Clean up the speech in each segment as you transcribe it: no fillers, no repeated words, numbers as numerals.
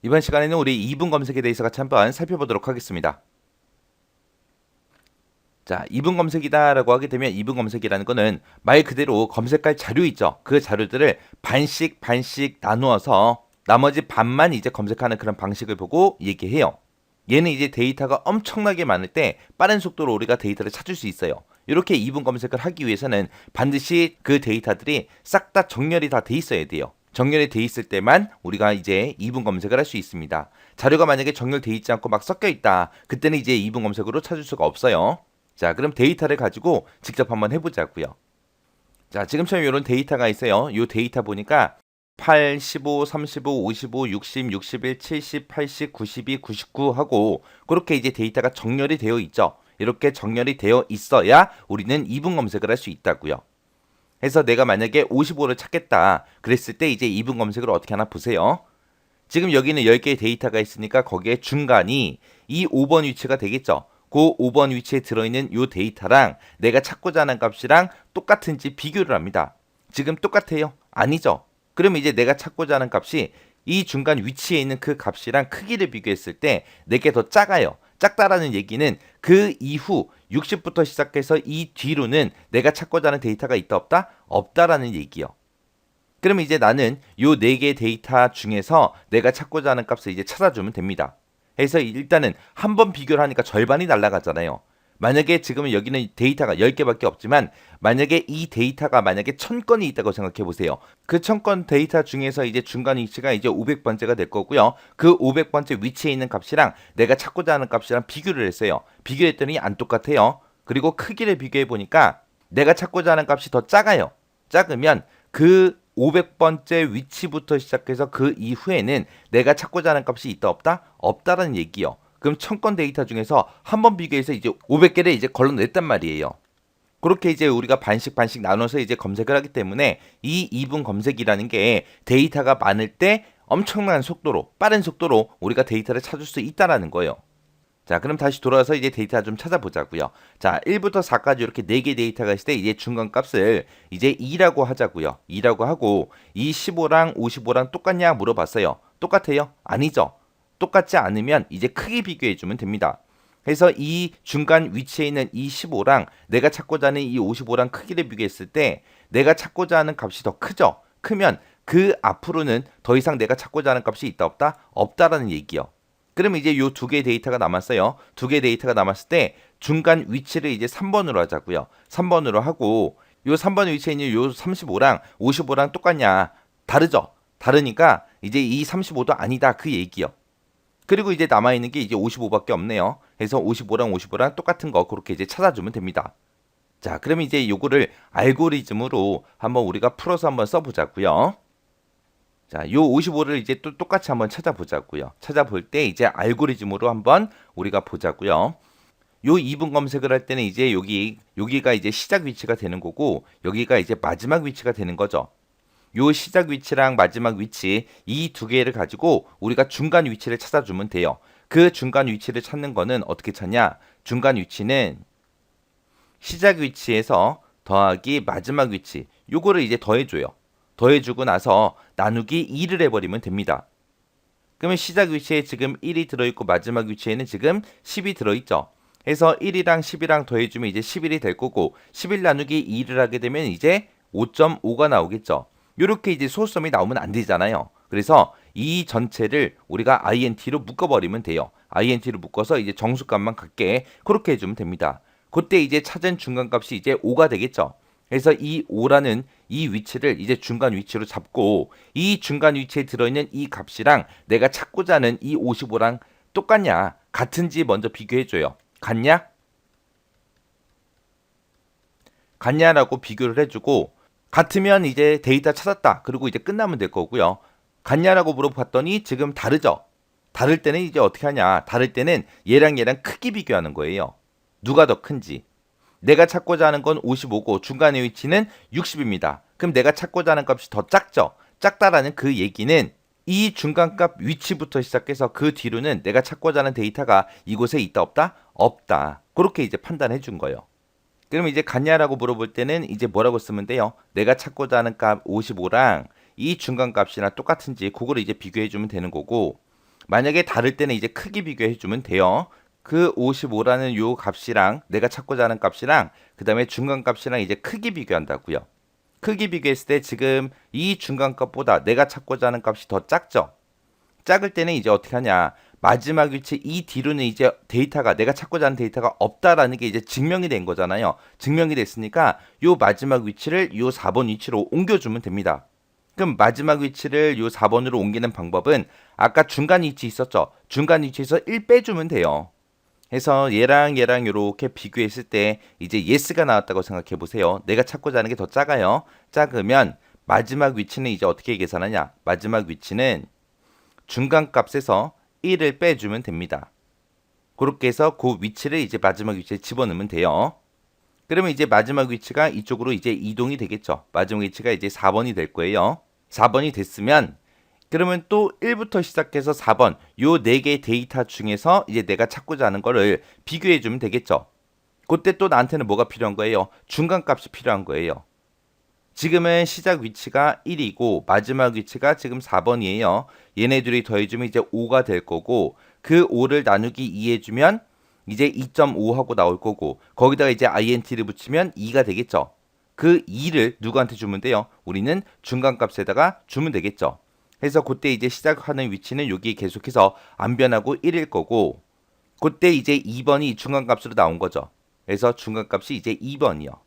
이번 시간에는 우리 이분 검색에 대해서 같이 한번 살펴보도록 하겠습니다. 자, 이분 검색이다라고 하게 되면 이분 검색이라는 거는 말 그대로 검색할 자료 있죠. 그 자료들을 반씩 나누어서 나머지 반만 이제 검색하는 그런 방식을 보고 얘기해요. 얘는 이제 데이터가 엄청나게 많을 때 빠른 속도로 우리가 데이터를 찾을 수 있어요. 이렇게 이분 검색을 하기 위해서는 반드시 그 데이터들이 싹 다 정렬이 다 돼 있어야 돼요. 정렬이 돼 있을 때만 우리가 이제 이분 검색을 할 수 있습니다. 자료가 만약에 정렬돼 있지 않고 막 섞여 있다. 그때는 이제 이분 검색으로 찾을 수가 없어요. 자, 그럼 데이터를 가지고 직접 한번 해보자고요. 자, 지금처럼 이런 데이터가 있어요. 이 데이터 보니까 8, 15, 35, 55, 60, 61, 70, 80, 92, 99 하고 그렇게 이제 데이터가 정렬이 되어 있죠. 이렇게 정렬이 되어 있어야 우리는 이분 검색을 할 수 있다고요. 해서 내가 만약에 55를 찾겠다 그랬을 때 이제 이분 검색을 어떻게 하나 보세요. 지금 여기는 10개의 데이터가 있으니까 거기에 중간이 이 5번 위치가 되겠죠. 그 5번 위치에 들어있는 이 데이터랑 내가 찾고자 하는 값이랑 똑같은지 비교를 합니다. 지금 똑같아요? 아니죠. 그럼 이제 내가 찾고자 하는 값이 이 중간 위치에 있는 그 값이랑 크기를 비교했을 때 내게 더 작아요. 작다라는 얘기는 그 이후 60부터 시작해서 이 뒤로는 내가 찾고자 하는 데이터가 있다 없다? 없다라는 얘기요. 그럼 이제 나는 요 4개의 데이터 중에서 내가 찾고자 하는 값을 이제 찾아주면 됩니다. 해서 일단은 한 번 비교를 하니까 절반이 날아가잖아요. 만약에 지금 여기는 데이터가 10개밖에 없지만 만약에 이 데이터가 만약에 1000건이 있다고 생각해 보세요. 그 1000건 데이터 중에서 이제 중간 위치가 이제 500번째가 될 거고요. 그 500번째 위치에 있는 값이랑 내가 찾고자 하는 값이랑 비교를 했어요. 비교했더니 안 똑같아요. 그리고 크기를 비교해 보니까 내가 찾고자 하는 값이 더 작아요. 작으면 그 500번째 위치부터 시작해서 그 이후에는 내가 찾고자 하는 값이 있다 없다? 없다라는 얘기요. 그럼 1000건 데이터 중에서 한 번 비교해서 이제 500개를 이제 걸러냈단 말이에요. 그렇게 이제 우리가 반씩 나눠서 이제 검색을 하기 때문에 이 이분 검색이라는 게 데이터가 많을 때 엄청난 속도로 빠른 속도로 우리가 데이터를 찾을 수 있다라는 거예요. 자, 그럼 다시 돌아와서 이제 데이터 좀 찾아보자고요. 자, 1부터 4까지 이렇게 4개 데이터가 있을 때 이제 중간 값을 이제 2라고 하자고요. 2라고 하고 이 15랑 55랑 똑같냐 물어봤어요. 똑같아요? 아니죠. 똑같지 않으면 이제 크기 비교해 주면 됩니다. 그래서 이 중간 위치에 있는 이 15랑 내가 찾고자 하는 이 55랑 크기를 비교했을 때 내가 찾고자 하는 값이 더 크죠. 크면 그 앞으로는 더 이상 내가 찾고자 하는 값이 있다 없다? 없다라는 얘기요. 그럼 이제 요 두 개의 데이터가 남았어요. 두 개의 데이터가 남았을 때 중간 위치를 이제 3번으로 하자고요. 3번으로 하고 요 3번 위치에 있는 요 35랑 55랑 똑같냐? 다르죠? 다르니까 이제 이 35도 아니다 그 얘기요. 그리고 이제 남아있는 게 이제 55밖에 없네요. 그래서 55랑 똑같은 거 그렇게 이제 찾아주면 됩니다. 자, 그럼 이제 요거를 알고리즘으로 한번 우리가 풀어서 한번 써보자고요. 자, 요 55를 이제 또 똑같이 한번 찾아보자고요. 찾아볼 때 이제 알고리즘으로 한번 우리가 보자고요. 요 이분 검색을 할 때는 이제 여기가 이제 시작 위치가 되는 거고 여기가 이제 마지막 위치가 되는 거죠. 요 시작 위치랑 마지막 위치 이 두 개를 가지고 우리가 중간 위치를 찾아주면 돼요. 그 중간 위치를 찾는 거는 어떻게 찾냐? 중간 위치는 시작 위치에서 더하기 마지막 위치 요거를 이제 더해줘요. 더해주고 나서 나누기 2를 해버리면 됩니다. 그러면 시작 위치에 지금 1이 들어있고 마지막 위치에는 지금 10이 들어있죠. 해서 1이랑 10이랑 더해주면 이제 11이 될 거고 11 나누기 2를 하게 되면 이제 5.5가 나오겠죠. 이렇게 이제 소수점이 나오면 안 되잖아요. 그래서 이 전체를 우리가 int로 묶어버리면 돼요. int로 묶어서 이제 정수값만 갖게 그렇게 해주면 됩니다. 그때 이제 찾은 중간값이 이제 5가 되겠죠. 그래서 이 5라는 이 위치를 이제 중간 위치로 잡고 이 중간 위치에 들어있는 이 값이랑 내가 찾고자 하는 이 55랑 똑같냐 같은지 먼저 비교해줘요. 같냐? 같냐라고 비교를 해주고 같으면 이제 데이터 찾았다. 그리고 이제 끝나면 될 거고요. 같냐라고 물어봤더니 지금 다르죠. 다를 때는 이제 어떻게 하냐? 다를 때는 얘랑 크기 비교하는 거예요. 누가 더 큰지. 내가 찾고자 하는 건 55고 중간의 위치는 60입니다. 그럼 내가 찾고자 하는 값이 더 작죠. 작다라는 그 얘기는 이 중간값 위치부터 시작해서 그 뒤로는 내가 찾고자 하는 데이터가 이곳에 있다 없다? 없다. 그렇게 이제 판단해 준 거예요. 그럼 이제 같냐라고 물어볼 때는 이제 뭐라고 쓰면 돼요? 내가 찾고자 하는 값 55랑 이 중간값이랑 똑같은지 그거를 이제 비교해 주면 되는 거고 만약에 다를 때는 이제 크기 비교해 주면 돼요. 그 55라는 요 값이랑 내가 찾고자 하는 값이랑 그 다음에 중간값이랑 이제 크기 비교한다고요. 크기 비교했을 때 지금 이 중간값보다 내가 찾고자 하는 값이 더 작죠. 작을 때는 이제 어떻게 하냐. 마지막 위치 이 뒤로는 이제 데이터가 내가 찾고자 하는 데이터가 없다라는 게 이제 증명이 된 거잖아요. 증명이 됐으니까 요 마지막 위치를 요 4번 위치로 옮겨주면 됩니다. 그럼 마지막 위치를 요 4번으로 옮기는 방법은 아까 중간 위치 있었죠. 중간 위치에서 1 빼주면 돼요. 해서 얘랑 이렇게 비교했을 때 이제 yes가 나왔다고 생각해 보세요. 내가 찾고자 하는 게 더 작아요. 작으면 마지막 위치는 이제 어떻게 계산하냐. 마지막 위치는 중간값에서 1을 빼주면 됩니다. 그렇게 해서 그 위치를 이제 마지막 위치에 집어넣으면 돼요. 그러면 이제 마지막 위치가 이쪽으로 이제 이동이 되겠죠. 마지막 위치가 이제 4번이 될 거예요. 4번이 됐으면 그러면 또 1부터 시작해서 4번 요 4개의 데이터 중에서 이제 내가 찾고자 하는 거를 비교해 주면 되겠죠. 그때 또 나한테는 뭐가 필요한 거예요? 중간값이 필요한 거예요. 지금은 시작 위치가 1이고 마지막 위치가 지금 4번이에요. 얘네들이 더해주면 이제 5가 될 거고 그 5를 나누기 2 해주면 이제 2.5하고 나올 거고 거기다가 이제 int를 붙이면 2가 되겠죠. 그 2를 누구한테 주면 돼요? 우리는 중간값에다가 주면 되겠죠. 해서 그때 이제 시작하는 위치는 여기 계속해서 안 변하고 1일 거고 그때 이제 2번이 중간값으로 나온 거죠. 그래서 중간값이 이제 2번이요.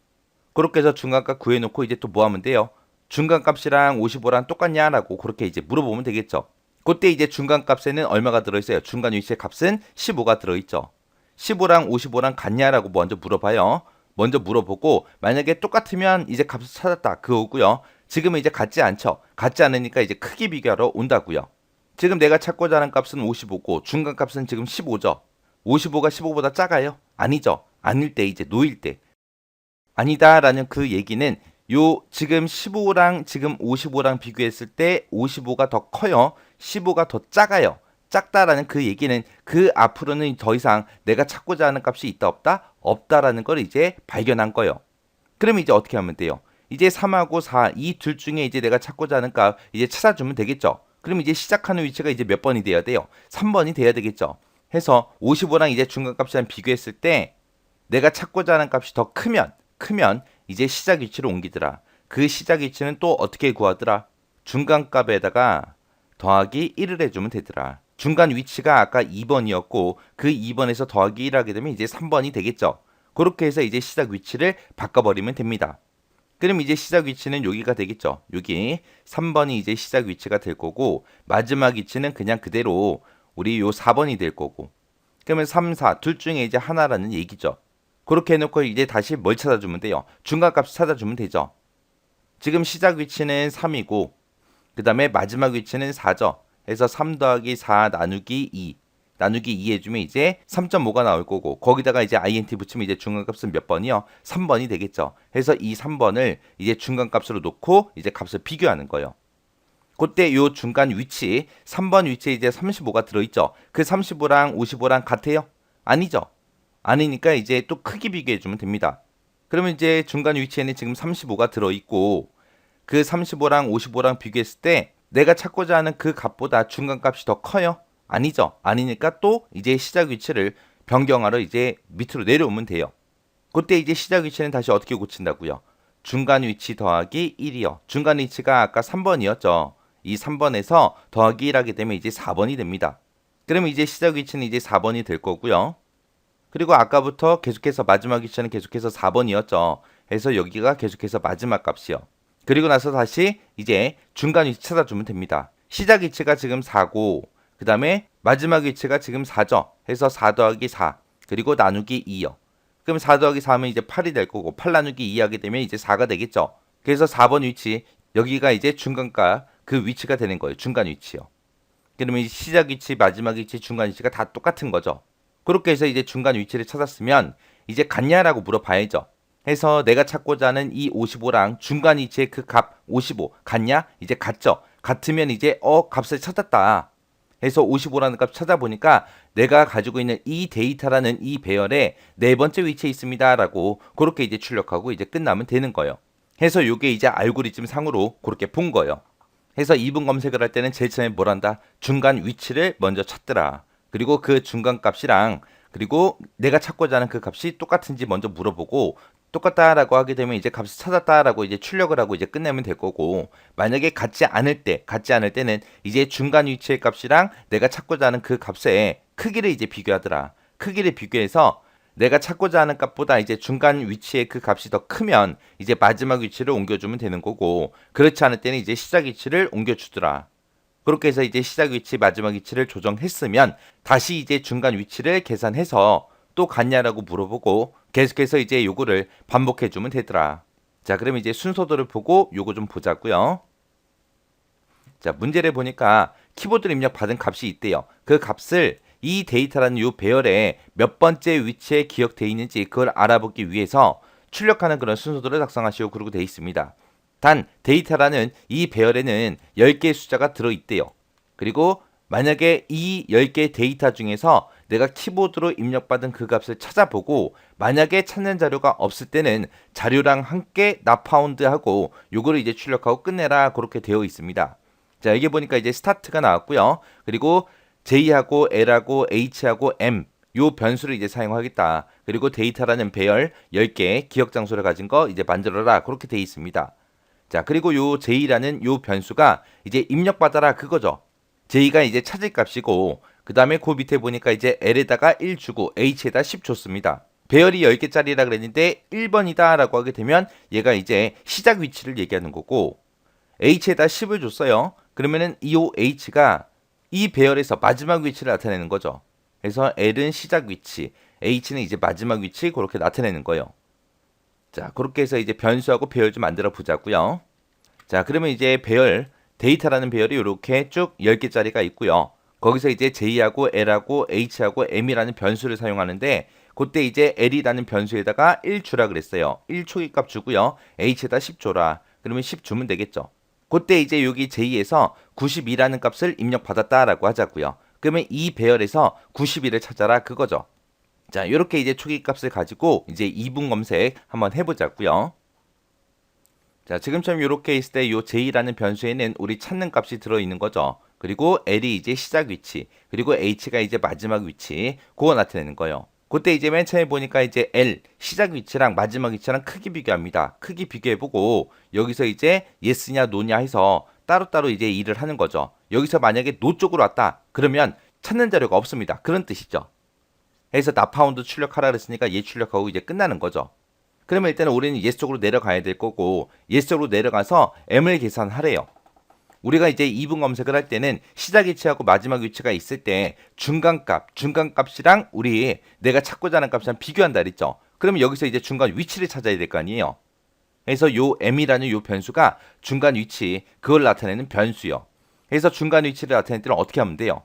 그렇게 해서 중간값 구해놓고 이제 또 뭐 하면 돼요? 중간값이랑 55랑 똑같냐라고 그렇게 이제 물어보면 되겠죠. 그때 이제 중간값에는 얼마가 들어있어요? 중간 위치의 값은 15가 들어있죠. 15랑 55랑 같냐라고 먼저 물어봐요. 먼저 물어보고 만약에 똑같으면 이제 값을 찾았다 그거고요. 지금은 이제 같지 않죠. 같지 않으니까 이제 크기 비교하러 온다고요. 지금 내가 찾고자 하는 값은 55고 중간값은 지금 15죠. 55가 15보다 작아요? 아니죠. 아닐 때 이제 노일 때. 아니다라는 그 얘기는 요 지금 15랑 지금 55랑 비교했을 때 55가 더 커요. 15가 더 작아요. 작다라는 그 얘기는 그 앞으로는 더 이상 내가 찾고자 하는 값이 있다 없다? 없다라는 걸 이제 발견한 거예요. 그러면 이제 어떻게 하면 돼요? 이제 3하고 4 이 둘 중에 이제 내가 찾고자 하는 값 이제 찾아주면 되겠죠. 그럼 이제 시작하는 위치가 이제 몇 번이 돼야 돼요? 3번이 돼야 되겠죠. 해서 55랑 이제 중간값이랑 비교했을 때 내가 찾고자 하는 값이 더 크면 이제 시작 위치로 옮기더라. 그 시작 위치는 또 어떻게 구하더라? 중간값에다가 더하기 1을 해주면 되더라. 중간 위치가 아까 2번이었고 그 2번에서 더하기 1 하게 되면 이제 3번이 되겠죠. 그렇게 해서 이제 시작 위치를 바꿔버리면 됩니다. 그럼 이제 시작 위치는 여기가 되겠죠. 여기 3번이 이제 시작 위치가 될 거고 마지막 위치는 그냥 그대로 우리 요 4번이 될 거고 그러면 3, 4 둘 중에 이제 하나라는 얘기죠. 그렇게 해놓고 이제 다시 뭘 찾아주면 돼요? 중간값 찾아주면 되죠. 지금 시작 위치는 3이고 그 다음에 마지막 위치는 4죠. 그래서 3 더하기 4 나누기 2 나누기 2 해주면 이제 3.5가 나올 거고 거기다가 이제 int 붙이면 이제 중간값은 몇 번이요? 3번이 되겠죠. 그래서 이 3번을 이제 중간값으로 놓고 이제 값을 비교하는 거예요. 그때 요 중간 위치 3번 위치에 이제 35가 들어있죠. 그 35랑 55랑 같아요? 아니죠. 아니니까 이제 또 크기 비교해 주면 됩니다. 그러면 이제 중간 위치에는 지금 35가 들어있고 그 35랑 55랑 비교했을 때 내가 찾고자 하는 그 값보다 중간값이 더 커요? 아니죠. 아니니까 또 이제 시작 위치를 변경하러 이제 밑으로 내려오면 돼요. 그때 이제 시작 위치는 다시 어떻게 고친다고요? 중간 위치 더하기 1이요. 중간 위치가 아까 3번이었죠. 이 3번에서 더하기 1 하게 되면 이제 4번이 됩니다. 그러면 이제 시작 위치는 이제 4번이 될 거고요. 그리고 아까부터 계속해서 마지막 위치는 계속해서 4번이었죠. 그래서 여기가 계속해서 마지막 값이요. 그리고 나서 다시 이제 중간 위치 찾아주면 됩니다. 시작 위치가 지금 4고 그 다음에 마지막 위치가 지금 4죠. 해서 4 더하기 4 그리고 나누기 2요. 그럼 4 더하기 4하면 이제 8이 될 거고 8 나누기 2 하게 되면 이제 4가 되겠죠. 그래서 4번 위치 여기가 이제 중간값 그 위치가 되는 거예요. 중간 위치요. 그러면 시작 위치, 마지막 위치, 중간 위치가 다 똑같은 거죠. 그렇게 해서 이제 중간 위치를 찾았으면 이제 같냐라고 물어봐야죠. 해서 내가 찾고자 하는 이 55랑 중간 위치의 그 값 55 같냐? 이제 같죠. 같으면 이제 값을 찾았다. 해서 55라는 값 찾아보니까 내가 가지고 있는 이 데이터라는 이 배열에 네 번째 위치에 있습니다라고 그렇게 이제 출력하고 이제 끝나면 되는 거예요. 해서 요게 이제 알고리즘 상으로 그렇게 본 거예요. 해서 2분 검색을 할 때는 제일 처음에 뭘 한다? 중간 위치를 먼저 찾더라. 그리고 그 중간 값이랑 그리고 내가 찾고자 하는 그 값이 똑같은지 먼저 물어보고 똑같다라고 하게 되면 이제 값을 찾았다라고 이제 출력을 하고 이제 끝내면 될 거고 만약에 같지 않을 때는 이제 중간 위치의 값이랑 내가 찾고자 하는 그 값의 크기를 이제 비교하더라. 크기를 비교해서 내가 찾고자 하는 값보다 이제 중간 위치의 그 값이 더 크면 이제 마지막 위치를 옮겨주면 되는 거고 그렇지 않을 때는 이제 시작 위치를 옮겨주더라. 그렇게 해서 이제 시작 위치, 마지막 위치를 조정했으면 다시 이제 중간 위치를 계산해서 또 같냐라고 물어보고 계속해서 이제 요거를 반복해주면 되더라. 자, 그러면 이제 순서도를 보고 요거 좀 보자고요. 자, 문제를 보니까 키보드로 입력받은 값이 있대요. 그 값을 이 데이터라는 요 배열에 몇 번째 위치에 기억되어 있는지 그걸 알아보기 위해서 출력하는 그런 순서도를 작성하시오. 그러고 되어 있습니다. 단 데이터라는 이 배열에는 10개의 숫자가 들어있대요. 그리고 만약에 이 10개의 데이터 중에서 내가 키보드로 입력받은 그 값을 찾아보고 만약에 찾는 자료가 없을 때는 자료랑 함께 나파운드하고 요거를 이제 출력하고 끝내라 그렇게 되어 있습니다. 자, 여기 보니까 이제 스타트가 나왔고요. 그리고 J하고 L하고 H하고 M 요 변수를 이제 사용하겠다. 그리고 데이터라는 배열 10개 기억 장소를 가진 거 이제 만들어라. 그렇게 되어 있습니다. 자, 그리고 요 J라는 요 변수가 이제 입력받아라 그거죠. J가 이제 찾을 값이고 그 다음에 그 밑에 보니까 이제 L에다가 1 주고 H에다 10 줬습니다. 배열이 10개짜리라 그랬는데 1번이다 라고 하게 되면 얘가 이제 시작 위치를 얘기하는 거고 H에다 10을 줬어요. 그러면은 이 H가 이 배열에서 마지막 위치를 나타내는 거죠. 그래서 L은 시작 위치, H는 이제 마지막 위치 그렇게 나타내는 거예요. 자, 그렇게 해서 이제 변수하고 배열 좀 만들어 보자고요. 자, 그러면 이제 배열, 데이터라는 배열이 이렇게 쭉 10개짜리가 있고요. 거기서 이제 J하고 L하고 H하고 M이라는 변수를 사용하는데 그때 이제 L이라는 변수에다가 1 주라 그랬어요. 1 초기값 주고요. H에다 10 줘라. 그러면 10 주면 되겠죠. 그때 이제 여기 J에서 92라는 값을 입력받았다라고 하자고요. 그러면 이 배열에서 92를 찾아라 그거죠. 자, 이렇게 이제 초기값을 가지고 이제 2분 검색 한번 해보자고요. 자, 지금처럼 이렇게 있을 때 이 J라는 변수에는 우리 찾는 값이 들어있는 거죠. 그리고 L이 이제 시작 위치, 그리고 H가 이제 마지막 위치, 그거 나타내는 거예요. 그때 이제 맨 처음에 보니까 이제 L, 시작 위치랑 마지막 위치랑 크기 비교합니다. 크기 비교해보고 여기서 이제 yes냐 no냐 해서 따로따로 이제 일을 하는 거죠. 여기서 만약에 no 쪽으로 왔다. 그러면 찾는 자료가 없습니다. 그런 뜻이죠. 해서 나파운드 출력하라 그랬으니까 얘 출력하고 이제 끝나는 거죠. 그러면 일단은 우리는 yes 쪽으로 내려가야 될 거고 yes 쪽으로 내려가서 m을 계산하래요. 우리가 이제 2분 검색을 할 때는 시작 위치하고 마지막 위치가 있을 때 중간값이랑 우리 내가 찾고자 하는 값이랑 비교한다 그랬죠. 그러면 여기서 이제 중간 위치를 찾아야 될 거 아니에요. 그래서 요 m이라는 요 변수가 중간 위치 그걸 나타내는 변수요. 그래서 중간 위치를 나타낼 때는 어떻게 하면 돼요?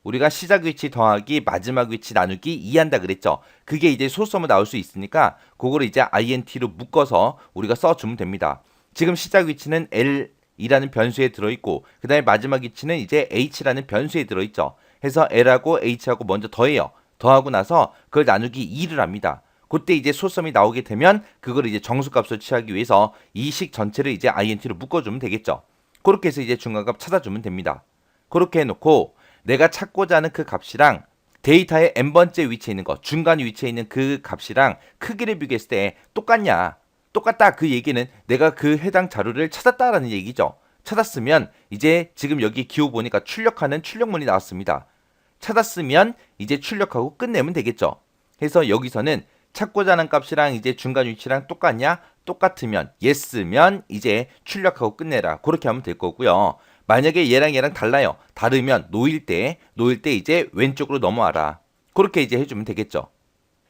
우리가 시작 위치 더하기 마지막 위치 나누기 2한다 그랬죠. 그게 이제 소수점으로 나올 수 있으니까 그거를 이제 int로 묶어서 우리가 써주면 됩니다. 지금 시작 위치는 L이라는 변수에 들어있고 그 다음에 마지막 위치는 이제 H라는 변수에 들어있죠. 해서 L하고 H하고 먼저 더해요. 더하고 나서 그걸 나누기 2를 합니다. 그때 이제 소수점이 나오게 되면 그걸 이제 정수값으로 취하기 위해서 이 식 전체를 이제 int로 묶어주면 되겠죠. 그렇게 해서 이제 중간값 찾아주면 됩니다. 그렇게 해놓고 내가 찾고자 하는 그 값이랑 데이터의 n번째 위치에 있는 거, 중간 위치에 있는 그 값이랑 크기를 비교했을 때 똑같냐? 똑같다. 그 얘기는 내가 그 해당 자료를 찾았다라는 얘기죠. 찾았으면 이제 지금 여기 기호 보니까 출력하는 출력문이 나왔습니다. 찾았으면 이제 출력하고 끝내면 되겠죠. 그래서 여기서는 찾고자 하는 값이랑 이제 중간 위치랑 똑같냐? 똑같으면 yes면 이제 출력하고 끝내라. 그렇게 하면 될 거고요. 만약에 얘랑 달라요. 다르면 놓일 때 이제 왼쪽으로 넘어와라. 그렇게 이제 해주면 되겠죠.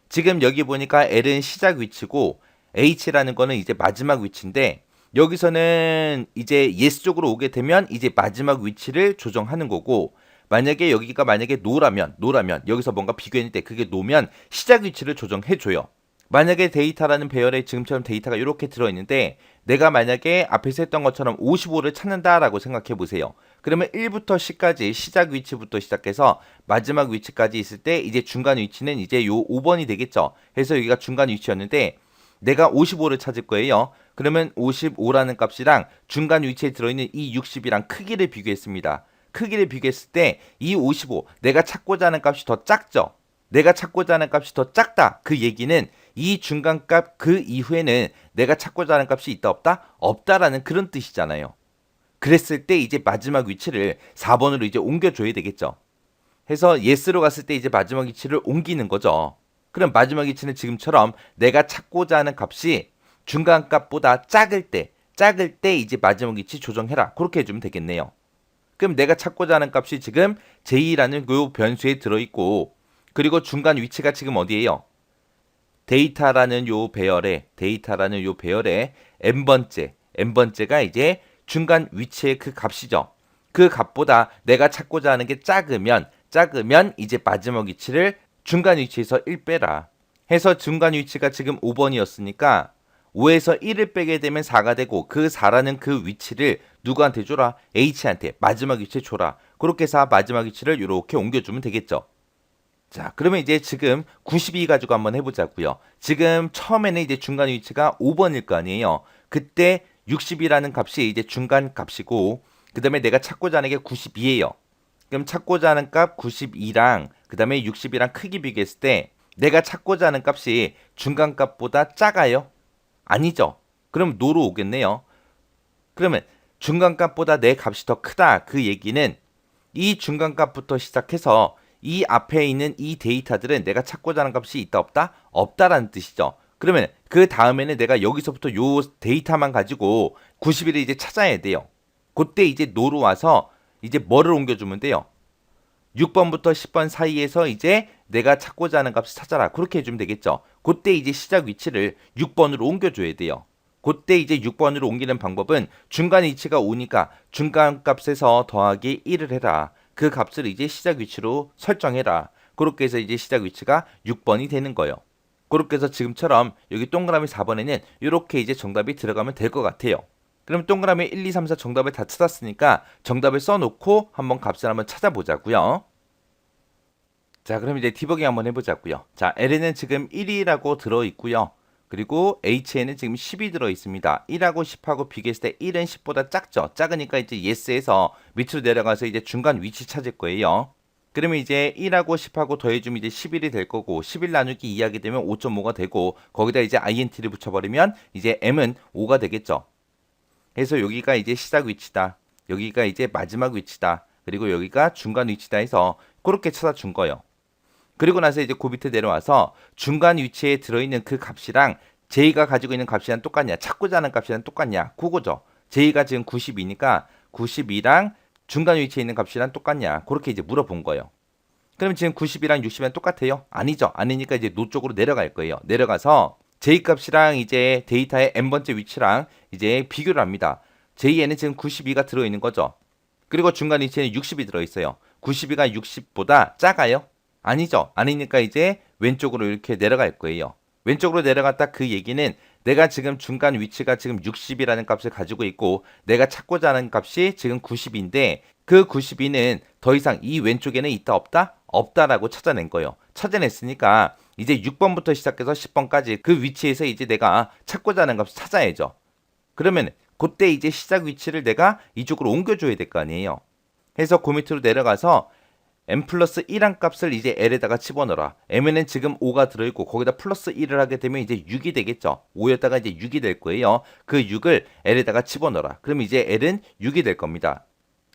지금 여기 보니까 L은 시작 위치고 H라는 거는 이제 마지막 위치인데 여기서는 이제 yes 쪽으로 오게 되면 이제 마지막 위치를 조정하는 거고 만약에 여기가 만약에 no라면 여기서 뭔가 비교했는데 그게 no면 시작 위치를 조정해줘요. 만약에 데이터라는 배열에 지금처럼 데이터가 이렇게 들어있는데 내가 만약에 앞에서 했던 것처럼 55를 찾는다라고 생각해 보세요. 그러면 1부터 10까지 시작 위치부터 시작해서 마지막 위치까지 있을 때 이제 중간 위치는 이제 요 5번이 되겠죠. 그래서 여기가 중간 위치였는데 내가 55를 찾을 거예요. 그러면 55라는 값이랑 중간 위치에 들어있는 이 60이랑 크기를 비교했습니다. 크기를 비교했을 때 이 55, 내가 찾고자 하는 값이 더 작죠? 내가 찾고자 하는 값이 더 작다. 그 얘기는 이 중간값 그 이후에는 내가 찾고자 하는 값이 있다 없다? 없다라는 그런 뜻이잖아요. 그랬을 때 이제 마지막 위치를 4번으로 이제 옮겨줘야 되겠죠. 해서 yes로 갔을 때 이제 마지막 위치를 옮기는 거죠. 그럼 마지막 위치는 지금처럼 내가 찾고자 하는 값이 중간값보다 작을 때 이제 마지막 위치 조정해라. 그렇게 해주면 되겠네요. 그럼 내가 찾고자 하는 값이 지금 j라는 그 변수에 들어있고, 그리고 중간 위치가 지금 어디예요? 데이터라는 요 배열에 n번째가 이제 중간 위치의 그 값이죠. 그 값보다 내가 찾고자 하는 게 작으면 이제 마지막 위치를 중간 위치에서 1 빼라. 해서 중간 위치가 지금 5번이었으니까 5에서 1을 빼게 되면 4가 되고, 그 4라는 그 위치를 누구한테 줘라? h한테 마지막 위치에 줘라. 그렇게 해서 마지막 위치를 이렇게 옮겨주면 되겠죠. 자, 그러면 이제 지금 92 가지고 한번 해보자고요. 지금 처음에는 이제 중간 위치가 5번일 거 아니에요. 그때 60이라는 값이 이제 중간 값이고, 그 다음에 내가 찾고자 하는 게 92예요. 그럼 찾고자 하는 값 92랑 그 다음에 60이랑 크기 비교했을 때 내가 찾고자 하는 값이 중간 값보다 작아요? 아니죠. 그럼 노로 오겠네요. 그러면 중간 값보다 내 값이 더 크다. 그 얘기는 이 중간 값부터 시작해서 이 앞에 있는 이 데이터들은 내가 찾고자 하는 값이 있다 없다? 없다라는 뜻이죠. 그러면 그 다음에는 내가 여기서부터 요 데이터만 가지고 90일을 이제 찾아야 돼요. 그때 이제 노로 와서 이제 뭐를 옮겨주면 돼요? 6번부터 10번 사이에서 이제 내가 찾고자 하는 값을 찾아라. 그렇게 해주면 되겠죠. 그때 이제 시작 위치를 6번으로 옮겨줘야 돼요. 그때 이제 6번으로 옮기는 방법은 중간 위치가 5니까 중간 값에서 더하기 1을 해라. 그 값을 이제 시작 위치로 설정해라. 그렇게 해서 이제 시작 위치가 6번이 되는 거예요. 그렇게 해서 지금처럼 여기 동그라미 4번에는 이렇게 이제 정답이 들어가면 될 것 같아요. 그럼 동그라미 1, 2, 3, 4 정답을 다 찾았으니까 정답을 써놓고 한번 값을 한번 찾아보자고요. 자, 그럼 이제 디버깅 한번 해보자고요. 자, L에는 지금 1이라고 들어있고요. 그리고 H에는 지금 10이 들어있습니다. 1하고 10하고 비교했을 때 1은 10보다 작죠. 작으니까 이제 yes에서 밑으로 내려가서 이제 중간 위치 찾을 거예요. 그러면 이제 1하고 10하고 더해주면 이제 11이 될 거고, 11 나누기 2 하게 되면 5.5가 되고, 거기다 이제 int를 붙여버리면 이제 m은 5가 되겠죠. 그래서 여기가 이제 시작 위치다. 여기가 이제 마지막 위치다. 그리고 여기가 중간 위치다 해서 그렇게 찾아준 거예요. 그리고 나서 이제 그 밑에 내려와서 중간 위치에 들어있는 그 값이랑 j가 가지고 있는 값이랑 똑같냐, 찾고자 하는 값이랑 똑같냐, 그거죠. j가 지금 92니까 92랑 중간 위치에 있는 값이랑 똑같냐, 그렇게 이제 물어본 거예요. 그럼 지금 90이랑 60이랑 똑같아요? 아니죠. 아니니까 이제 노 쪽으로 내려갈 거예요. 내려가서 j 값이랑 이제 데이터의 n번째 위치랑 이제 비교를 합니다. j에는 지금 92가 들어있는 거죠. 그리고 중간 위치에는 60이 들어있어요. 92가 60보다 작아요? 아니죠. 아니니까 이제 왼쪽으로 이렇게 내려갈 거예요. 왼쪽으로 내려갔다 그 얘기는 내가 지금 중간 위치가 지금 60이라는 값을 가지고 있고 내가 찾고자 하는 값이 지금 90인데 그 92는 더 이상 이 왼쪽에는 있다 없다? 없다라고 찾아낸 거예요. 찾아냈으니까 이제 6번부터 시작해서 10번까지 그 위치에서 이제 내가 찾고자 하는 값을 찾아야죠. 그러면 그때 이제 시작 위치를 내가 이쪽으로 옮겨줘야 될 거 아니에요. 해서 그 밑으로 내려가서 m 플러스 1한 값을 이제 l에다가 집어넣어라. m에는 지금 5가 들어있고 거기다 플러스 1을 하게 되면 이제 6이 되겠죠. 5였다가 이제 6이 될 거예요. 그 6을 l에다가 집어넣어라. 그럼 이제 l은 6이 될 겁니다.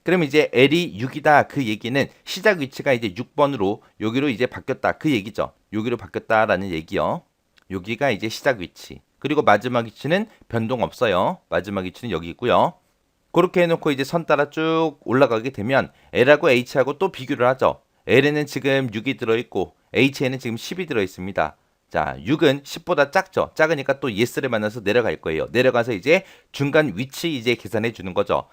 그럼 이제 l이 6이다. 그 얘기는 시작 위치가 이제 6번으로 여기로 이제 바뀌었다. 그 얘기죠. 여기로 바뀌었다라는 얘기요. 여기가 이제 시작 위치. 그리고 마지막 위치는 변동 없어요. 마지막 위치는 여기 있고요. 그렇게 해놓고 이제 선 따라 쭉 올라가게 되면 L하고 H하고 또 비교를 하죠. L에는 지금 6이 들어있고 H에는 지금 10이 들어있습니다. 자, 6은 10보다 작죠. 작으니까 또 yes를 만나서 내려갈 거예요. 내려가서 이제 중간 위치 이제 계산해 주는 거죠.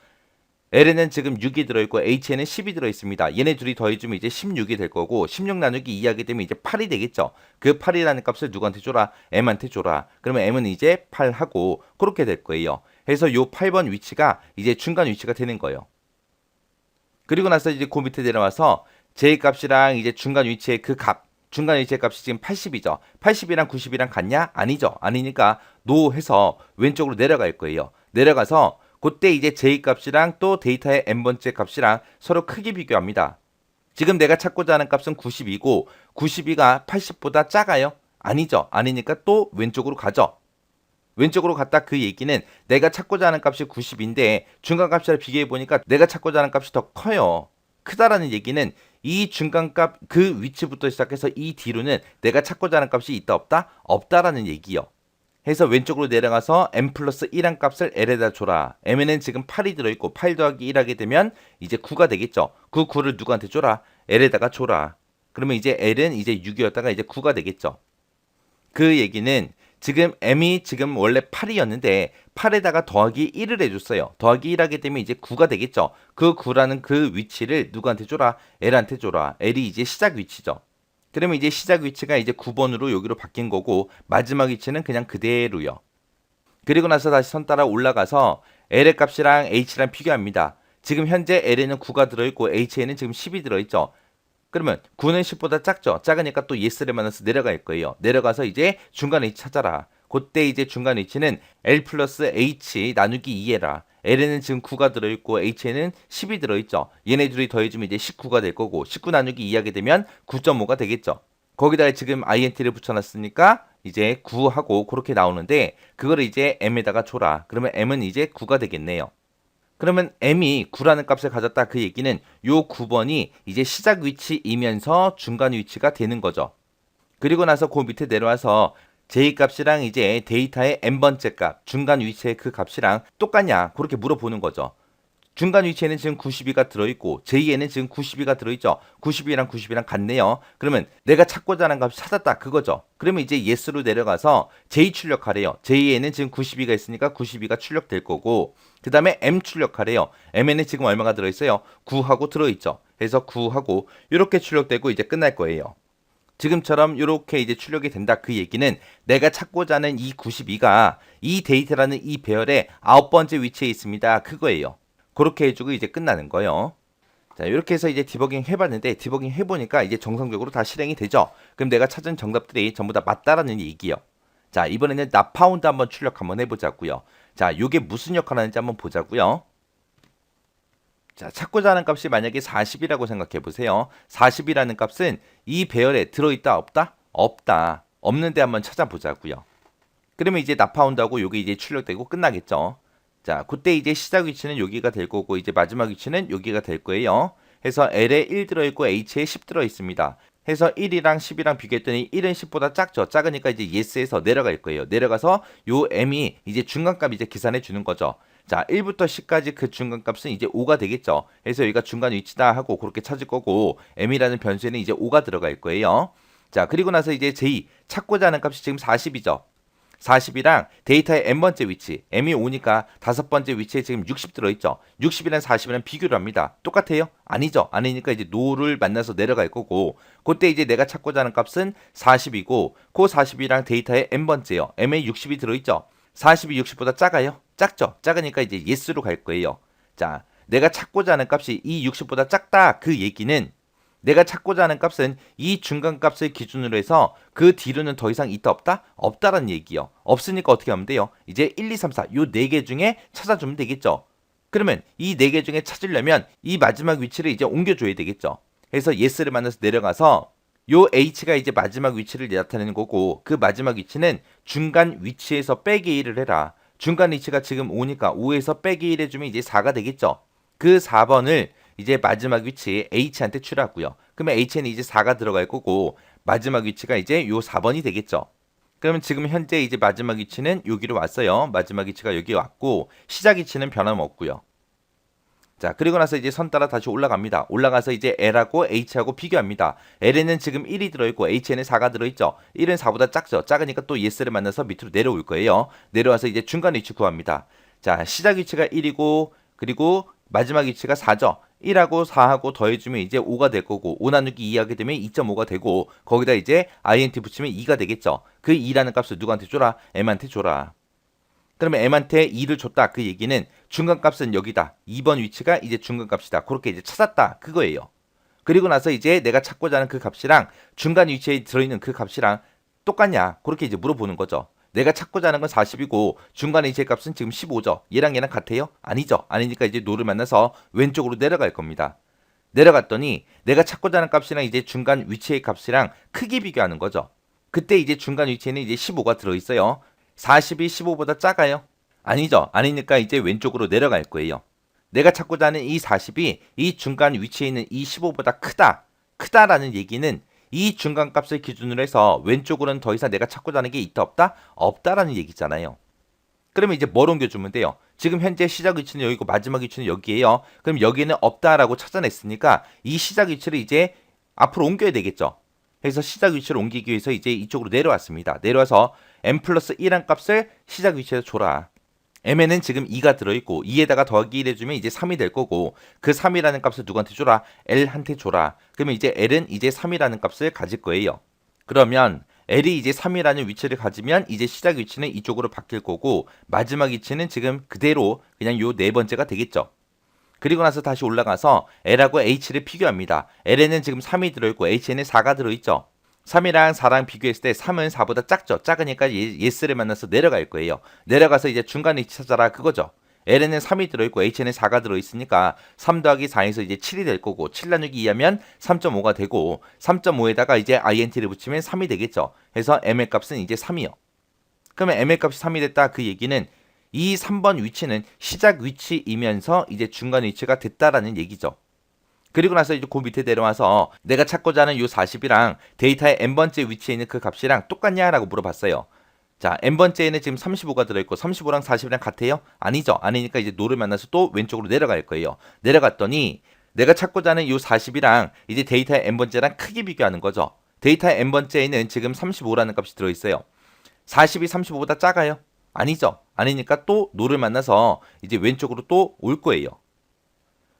L에는 지금 6이 들어있고 H에는 10이 들어있습니다. 얘네 둘이 더해주면 이제 16이 될 거고 16 나누기 2 하게 되면 이제 8이 되겠죠. 그 8이라는 값을 누구한테 줘라? M한테 줘라. 그러면 M은 이제 8하고 그렇게 될 거예요. 해서 요 8번 위치가 이제 중간 위치가 되는 거예요. 그리고 나서 이제 그 밑에 내려와서 J 값이랑 이제 중간 위치의 그 값, 중간 위치의 값이 지금 80이죠. 80이랑 90이랑 같냐? 아니죠. 아니니까 노 해서 왼쪽으로 내려갈 거예요. 내려가서 그때 이제 j 값이랑 또 데이터의 n번째 값이랑 서로 크기 비교합니다. 지금 내가 찾고자 하는 값은 92고 92가 80보다 작아요? 아니죠. 아니니까 또 왼쪽으로 가죠. 왼쪽으로 갔다 그 얘기는 내가 찾고자 하는 값이 90인데 중간값이랑 비교해 보니까 내가 찾고자 하는 값이 더 커요. 크다라는 얘기는 이 중간값 그 위치부터 시작해서 이 뒤로는 내가 찾고자 하는 값이 있다 없다? 없다라는 얘기요. 해서 왼쪽으로 내려가서 m 플러스 1한 값을 l에다 줘라. m에는 지금 8이 들어있고 8 더하기 1 하게 되면 이제 9가 되겠죠. 그 9를 누구한테 줘라? l에다가 줘라. 그러면 이제 l은 이제 6이었다가 이제 9가 되겠죠. 그 얘기는 지금 m이 지금 원래 8이었는데 8에다가 더하기 1을 해줬어요. 더하기 1 하게 되면 이제 9가 되겠죠. 그 9라는 그 위치를 누구한테 줘라? l한테 줘라. l이 이제 시작 위치죠. 그러면 이제 시작 위치가 이제 9번으로 여기로 바뀐 거고 마지막 위치는 그냥 그대로요. 그리고 나서 다시 선 따라 올라가서 l의 값이랑 h랑 비교합니다. 지금 현재 l에는 9가 들어있고 h에는 지금 10이 들어있죠. 그러면 9는 10보다 작죠. 작으니까 또 yes를 만나서 내려갈 거예요. 내려가서 이제 중간 위치 찾아라. 그때 이제 중간 위치는 l 플러스 h 나누기 2해라. l에는 지금 9가 들어있고 h에는 10이 들어있죠. 얘네 둘이 더해주면 이제 19가 될 거고 19 나누기 2 하게 되면 9.5가 되겠죠. 거기다가 지금 int를 붙여놨으니까 이제 9하고 그렇게 나오는데 그거를 이제 m에다가 줘라. 그러면 m은 이제 9가 되겠네요. 그러면 m이 9라는 값을 가졌다 그 얘기는 요 9번이 이제 시작 위치이면서 중간 위치가 되는 거죠. 그리고 나서 그 밑에 내려와서 j 값이랑 이제 데이터의 n번째 값, 중간 위치의 그 값이랑 똑같냐 그렇게 물어보는 거죠. 중간 위치에는 지금 92가 들어있고 j에는 지금 92가 들어있죠. 92랑 92랑 같네요. 그러면 내가 찾고자 하는 값을 찾았다 그거죠. 그러면 이제 yes로 내려가서 j 출력하래요. j에는 지금 92가 있으니까 92가 출력될 거고 그 다음에 m 출력하래요. m에는 지금 얼마가 들어있어요? 9하고 들어있죠. 그래서 9하고 이렇게 출력되고 이제 끝날 거예요. 지금처럼 이렇게 이제 출력이 된다 그 얘기는 내가 찾고자 하는 이 92가 이 데이터라는 이 배열의 9번째 위치에 있습니다. 그거예요. 그렇게 해주고 이제 끝나는 거예요. 자, 이렇게 해서 이제 디버깅 해봤는데 디버깅 해보니까 이제 정상적으로 다 실행이 되죠. 그럼 내가 찾은 정답들이 전부 다 맞다라는 얘기요. 자, 이번에는 나파운드 한번 출력 한번 해보자고요. 자, 요게 무슨 역할을 하는지 한번 보자고요. 자, 찾고자 하는 값이 만약에 40이라고 생각해 보세요. 40이라는 값은 이 배열에 들어있다 없다? 없다. 없는데 한번 찾아보자고요. 그러면 이제 나파운드하고 요게 이제 출력되고 끝나겠죠. 자, 그때 이제 시작 위치는 여기가 될 거고 이제 마지막 위치는 여기가 될 거예요. 해서 L에 1 들어있고 H에 10 들어있습니다. 해서 1이랑 10이랑 비교했더니 1은 10보다 작죠. 작으니까 이제 yes에서 내려갈 거예요. 내려가서 요 m이 이제 중간값 이제 계산해 주는 거죠. 자, 1부터 10까지 그 중간값은 이제 5가 되겠죠. 그래서 여기가 중간 위치다 하고 그렇게 찾을 거고 m이라는 변수에는 이제 5가 들어갈 거예요. 자, 그리고 나서 이제 j 찾고자 하는 값이 지금 40이죠. 40이랑 데이터의 n번째 위치, m이 5니까 다섯 번째 위치에 지금 60 들어있죠. 60이랑 40이랑 비교를 합니다. 똑같아요? 아니죠. 아니니까 이제 노를 만나서 내려갈 거고 그때 이제 내가 찾고자 하는 값은 40이고 그 40이랑 데이터의 n번째요. m에 60이 들어있죠. 40이 60보다 작아요? 작죠. 작으니까 이제 yes로 갈 거예요. 자, 내가 찾고자 하는 값이 이 60보다 작다 그 얘기는 내가 찾고자 하는 값은 이 중간값을 기준으로 해서 그 뒤로는 더 이상 있다 없다? 없다라는 얘기요. 없으니까 어떻게 하면 돼요? 이제 1, 2, 3, 4 요 4개 중에 찾아주면 되겠죠. 그러면 이 4개 중에 찾으려면 이 마지막 위치를 이제 옮겨줘야 되겠죠. 그래서 yes를 만나서 내려가서 요 h가 이제 마지막 위치를 나타내는 거고 그 마지막 위치는 중간 위치에서 빼기 1을 해라. 중간 위치가 지금 5니까 5에서 빼기 1 해주면 이제 4가 되겠죠. 그 4번을 이제 마지막 위치 h한테 추라고요. 그러면 h는 이제 4가 들어갈 거고 마지막 위치가 이제 요 4번이 되겠죠. 그러면 지금 현재 이제 마지막 위치는 여기로 왔어요. 마지막 위치가 여기 왔고 시작 위치는 변함없고요. 자, 그리고 나서 이제 선 따라 다시 올라갑니다. 올라가서 이제 L하고 H하고 비교합니다. L에는 지금 1이 들어있고 H에는 4가 들어있죠. 1은 4보다 작죠. 작으니까 또 yes를 만나서 밑으로 내려올 거예요. 내려와서 이제 중간 위치 구합니다. 자, 시작 위치가 1이고 그리고 마지막 위치가 4죠. 1하고 4하고 더해주면 이제 5가 될 거고 5 나누기 2 하게 되면 2.5가 되고 거기다 이제 int 붙이면 2가 되겠죠. 그 2라는 값을 누구한테 줘라? m한테 줘라. 그러면 m한테 2를 줬다. 그 얘기는 중간값은 여기다. 2번 위치가 이제 중간값이다. 그렇게 이제 찾았다. 그거예요. 그리고 나서 이제 내가 찾고자 하는 그 값이랑 중간 위치에 들어있는 그 값이랑 똑같냐? 그렇게 이제 물어보는 거죠. 내가 찾고자 하는 건 40이고 중간 H의 값은 지금 15죠. 얘랑 같아요? 아니죠. 아니니까 이제 노를 만나서 왼쪽으로 내려갈 겁니다. 내려갔더니 내가 찾고자 하는 값이랑 이제 중간 위치의 값이랑 크기 비교하는 거죠. 그때 이제 중간 위치에는 이제 15가 들어있어요. 40이 15보다 작아요? 아니죠. 아니니까 이제 왼쪽으로 내려갈 거예요. 내가 찾고자 하는 이 40이 이 중간 위치에 있는 이 15보다 크다. 크다라는 얘기는 이 중간 값을 기준으로 해서 왼쪽으로는 더 이상 내가 찾고자 하는 게 있다 없다? 없다라는 얘기잖아요. 그러면 이제 뭘 옮겨주면 돼요? 지금 현재 시작 위치는 여기고 마지막 위치는 여기에요. 그럼 여기는 없다라고 찾아냈으니까 이 시작 위치를 이제 앞으로 옮겨야 되겠죠. 그래서 시작 위치를 옮기기 위해서 이제 이쪽으로 내려왔습니다. 내려와서 m 플러스 1한 값을 시작 위치에서 줘라. m에는 지금 2가 들어있고 2에다가 더하기 1 해주면 이제 3이 될 거고 그 3이라는 값을 누구한테 줘라? l한테 줘라. 그러면 이제 l은 이제 3이라는 값을 가질 거예요. 그러면 L이 이제 3이라는 위치를 가지면 이제 시작 위치는 이쪽으로 바뀔 거고 마지막 위치는 지금 그대로 그냥 요 네 번째가 되겠죠. 그리고 나서 다시 올라가서 L하고 H를 비교합니다. L에는 지금 3이 들어있고 H에는 4가 들어있죠. 3이랑 4랑 비교했을 때 3은 4보다 작죠. 작으니까 예스를 만나서 내려갈 거예요. 내려가서 이제 중간 위치 찾아라 그거죠. L에는 3이 들어있고 H에는 4가 들어있으니까 3 더하기 4에서 이제 7이 될 거고 7 나누기 2하면 3.5가 되고 3.5에다가 이제 int를 붙이면 3이 되겠죠. 그래서 m의 값은 이제 3이요. 그러면 m의 값이 3이 됐다 그 얘기는 이 3번 위치는 시작 위치이면서 이제 중간 위치가 됐다라는 얘기죠. 그리고 나서 이제 그 밑에 내려와서 내가 찾고자 하는 요 40이랑 데이터의 n번째 위치에 있는 그 값이랑 똑같냐 라고 물어봤어요. 자, n번째에는 지금 35가 들어있고 35랑 40이랑 같아요? 아니죠. 아니니까 이제 노를 만나서 또 왼쪽으로 내려갈 거예요. 내려갔더니 내가 찾고자 하는 요 40이랑 이제 데이터의 n번째랑 크기 비교하는 거죠. 데이터의 n번째에는 지금 35라는 값이 들어있어요. 40이 35보다 작아요? 아니죠. 아니니까 또 노를 만나서 이제 왼쪽으로 또 올 거예요.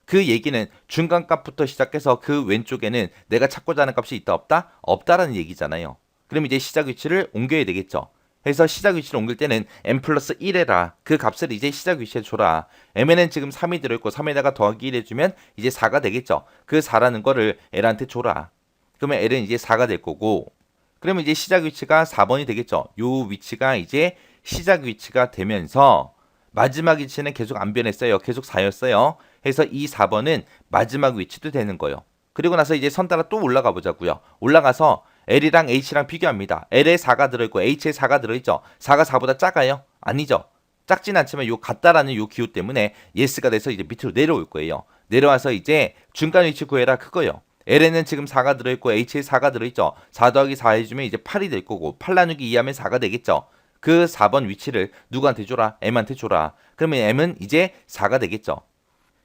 그 얘기는 중간값부터 시작해서 그 왼쪽에는 내가 찾고자 하는 값이 있다 없다? 없다라는 얘기잖아요. 그럼 이제 시작 위치를 옮겨야 되겠죠. 그래서 시작 위치를 옮길 때는 m 플러스 1에라 그 값을 이제 시작 위치에 줘라. m에는 지금 3이 들어있고 3에다가 더하기 1 해주면 이제 4가 되겠죠. 그 4라는 거를 l한테 줘라. 그러면 l은 이제 4가 될 거고 그러면 이제 시작 위치가 4번이 되겠죠. 요 위치가 이제 시작 위치가 되면서 마지막 위치는 계속 안 변했어요. 계속 4였어요. 그래서 이 4번은 마지막 위치도 되는 거예요. 그리고 나서 이제 선 따라 또 올라가 보자고요. 올라가서 L이랑 H랑 비교합니다. L에 4가 들어있고 H에 4가 들어있죠. 4가 4보다 작아요? 아니죠. 작진 않지만 요 같다라는 요 기호 때문에 예스가 돼서 이제 밑으로 내려올 거예요. 내려와서 이제 중간 위치 구해라 그거요. L에는 지금 4가 들어있고 H에 4가 들어있죠. 4 더하기 4 해주면 이제 8이 될 거고 8 나누기 2 하면 4가 되겠죠. 그 4번 위치를 누구한테 줘라? M한테 줘라. 그러면 M은 이제 4가 되겠죠.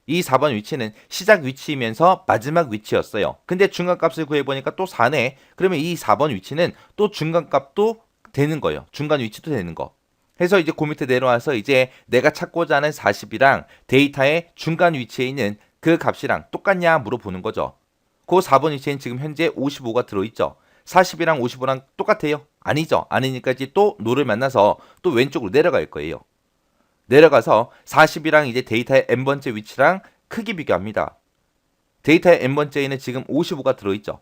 이 4번 위치는 시작 위치이면서 마지막 위치였어요. 근데 중간값을 구해보니까 또 4네. 그러면 이 4번 위치는 또 중간값도 되는 거예요. 중간 위치도 되는 거. 해서 이제 그 밑에 내려와서 이제 내가 찾고자 하는 40이랑 데이터의 중간 위치에 있는 그 값이랑 똑같냐 물어보는 거죠. 그 4번 위치에는 지금 현재 55가 들어있죠. 40이랑 55랑 똑같아요? 아니죠. 아니니까 이제 또 노를 만나서 또 왼쪽으로 내려갈 거예요. 내려가서 40이랑 이제 데이터의 n번째 위치랑 크기 비교합니다. 데이터의 n번째에는 지금 55가 들어있죠.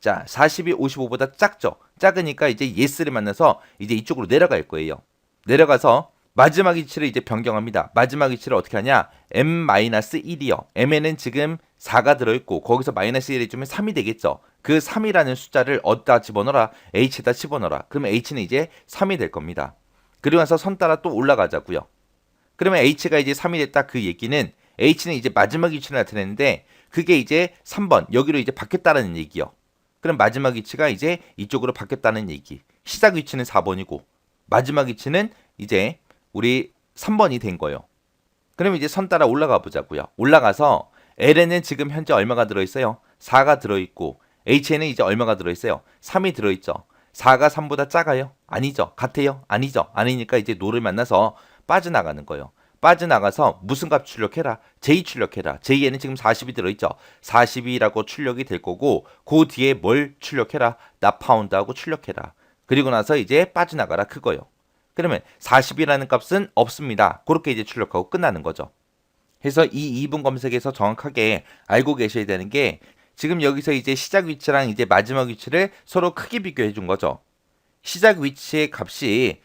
자, 40이 55보다 작죠. 작으니까 이제 yes를 만나서 이제 이쪽으로 내려갈 거예요. 내려가서 마지막 위치를 이제 변경합니다. 마지막 위치를 어떻게 하냐? m-1이요. m에는 지금 4가 들어있고 거기서 마이너스 1 해주면 3이 되겠죠. 그 3이라는 숫자를 어디다 집어넣어라? h에다 집어넣어라. 그러면 h는 이제 3이 될 겁니다. 그리고 나서 선 따라 또 올라가자고요. 그러면 h가 이제 3이 됐다 그 얘기는 h는 이제 마지막 위치를 나타내는데 그게 이제 3번 여기로 이제 바뀌었다는 얘기요. 그럼 마지막 위치가 이제 이쪽으로 바뀌었다는 얘기. 시작 위치는 4번이고 마지막 위치는 이제 우리 3번이 된 거예요. 그럼 이제 선 따라 올라가 보자고요. 올라가서 L에는 지금 현재 얼마가 들어있어요? 4가 들어있고 H에는 이제 얼마가 들어있어요? 3이 들어있죠. 4가 3보다 작아요? 아니죠. 같아요? 아니죠. 아니니까 이제 노를 만나서 빠져나가는 거예요. 빠져나가서 무슨 값 출력해라? J 출력해라. J에는 지금 40이 들어있죠. 40이라고 출력이 될 거고 그 뒤에 뭘 출력해라? 나 파운드하고 출력해라. 그리고 나서 이제 빠져나가라 그거요. 그러면 40이라는 값은 없습니다. 그렇게 이제 출력하고 끝나는 거죠. 그래서 이 2분 검색에서 정확하게 알고 계셔야 되는 게 지금 여기서 이제 시작 위치랑 이제 마지막 위치를 서로 크게 비교해 준 거죠. 시작 위치의 값이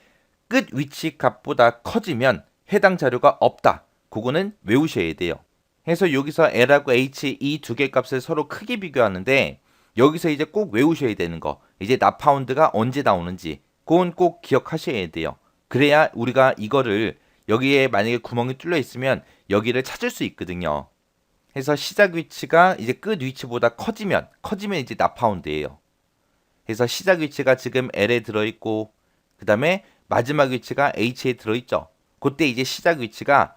끝 위치 값보다 커지면 해당 자료가 없다. 그거는 외우셔야 돼요. 그래서 여기서 L하고 H 이 두 개 값을 서로 크게 비교하는데 여기서 이제 꼭 외우셔야 되는 거. 이제 나파운드가 언제 나오는지 그건 꼭 기억하셔야 돼요. 그래야 우리가 이거를 여기에 만약에 구멍이 뚫려 있으면 여기를 찾을 수 있거든요. 그래서 시작 위치가 이제 끝 위치보다 커지면 이제 나파운드예요. 그래서 시작 위치가 지금 L에 들어있고 그 다음에 마지막 위치가 H에 들어있죠. 그때 이제 시작 위치가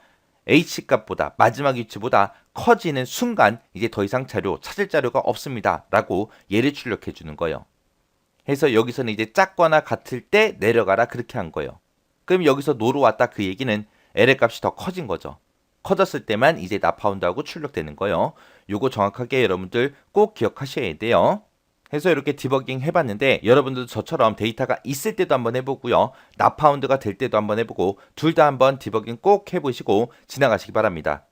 H 값보다 마지막 위치보다 커지는 순간 이제 더 이상 찾을 자료가 없습니다. 라고 예를 출력해 주는 거예요. 그래서 여기서는 이제 작거나 같을 때 내려가라 그렇게 한 거예요. 그럼 여기서 노로 왔다 그 얘기는 L의 값이 더 커진 거죠. 커졌을 때만 이제 나파운드하고 출력되는 거예요. 요거 정확하게 여러분들 꼭 기억하셔야 돼요. 해서 이렇게 디버깅 해봤는데 여러분들도 저처럼 데이터가 있을 때도 한번 해보고요. 나파운드가 될 때도 한번 해보고 둘 다 한번 디버깅 꼭 해보시고 지나가시기 바랍니다.